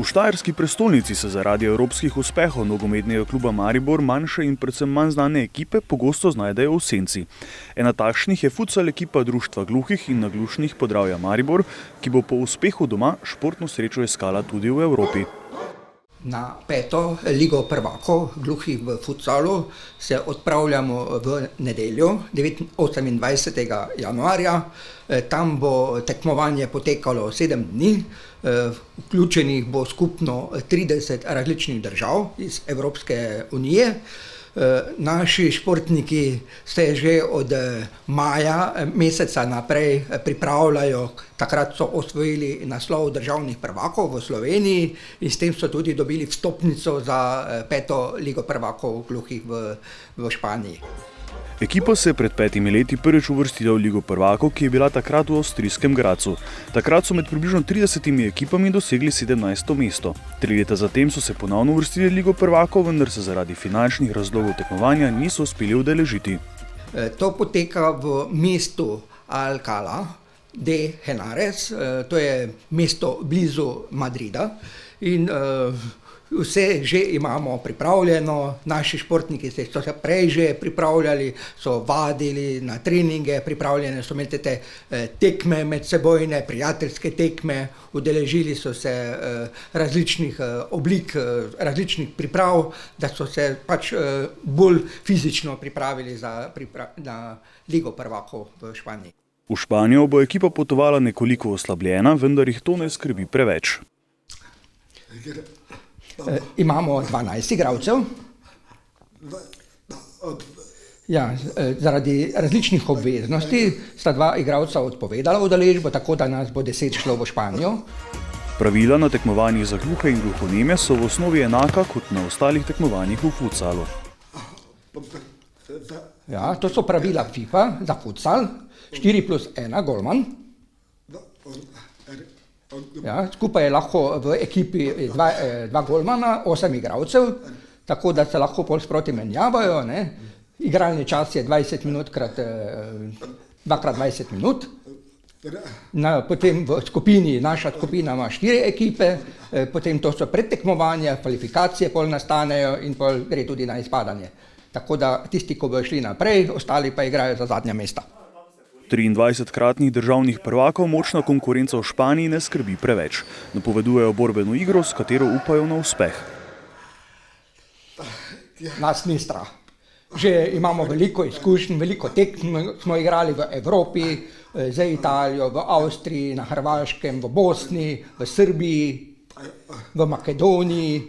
V štajerski prestolnici se zaradi evropskih uspehov nogometnega kluba Maribor manjše in predvsem manj znane ekipe pogosto znajdejo v senci. Ena takšnih je futsal ekipa Društva gluhih in naglušnih Podravja Maribor, ki bo po uspehu doma športno srečo iskala tudi v Evropi. Na 5. ligo prvakov gluhih v futsalu se odpravljamo v nedeljo, 28. januarja. Tam bo tekmovanje potekalo 7 dni. Vključenih bo skupno 30 različnih držav iz Evropske unije. Naši športniki se že od maja meseca naprej pripravljajo. Takrat so osvojili naslov državnih prvakov v Sloveniji in s tem so tudi dobili vstopnico za 5. ligo prvakov gluhih v Španiji. Ekipa se je pred 5 leti prvič uvrstila v ligo prvakov, ki je bila takrat v avstrijskem Gradcu. Takrat so med približno 30 ekipami dosegli 17. mesto. 3 leta zatem so se ponovno uvrstili v ligo prvakov, vendar se zaradi finančnih razlogov tekmovanja niso uspeli udeležiti. To poteka v mestu Alcalá de Henares, to je mesto blizu Madrida in vse že imamo pripravljeno, naši športniki so se prej že pripravljali, so vadili na treninge, pripravljene so imeli te tekme medsebojne, prijateljske tekme, udeležili so se različnih oblik, različnih priprav, da so se pač bolj fizično pripravili na ligo prvakov v Španiji. V Španijo bo ekipa potovala nekoliko oslabljena, vendar jih to ne skrbi preveč. Imamo 12 igralcev. Ja, zaradi različnih obveznosti sta 2 igralca odpovedala udeležbo, tako da nas bo 10 šlo v Španijo. Pravila na tekmovanjih za gluhe in gluhoneme so v osnovi enaka kot na ostalih tekmovanjih v futsalu. Ja, to so pravila FIFA za futsal, 4+1 golman. Ja, skupaj je lahko v ekipi 2 golmana, 8 igralcev, tako da se lahko pol sproti menjavajo. Igralni čas je 20 minut krat 2x20 minut. Potem v skupini, naša skupina ima 4 ekipe, potem to so predtekmovanja, kvalifikacije pol nastanejo in pol gre tudi na izpadanje. Tako da tisti, ko bojo šli naprej, ostali pa igrajo za zadnja mesta. 23-kratnih državnih prvakov močna konkurenca v Španiji ne skrbi preveč. Napovedujejo borbeno igro, s katero upajo na uspeh. Nas ni strah. Že imamo veliko izkušenj, veliko tekm smo igrali v Evropi, za Italijo, v Avstriji, na Hrvaškem, v Bosni, v Srbiji, v Makedoniji,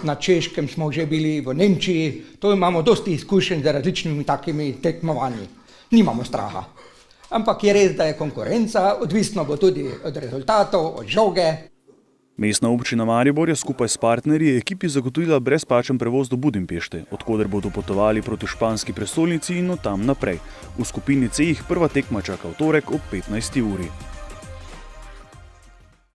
na Češkem smo že bili, v Nemčiji. To imamo dosti izkušenj z različnimi takimi tekmovanji. Nimamo straha. Ampak je res, da je konkurenca, odvisno bo tudi od rezultatov, od žoge. Mestna občina Maribor je skupaj s partnerji ekipi zagotovila brezplačen prevoz do Budimpešte, od koder bodo potovali proti španski prestolnici in od tam naprej. V skupini C jih prva tekma čaka v torek ob 15. uri.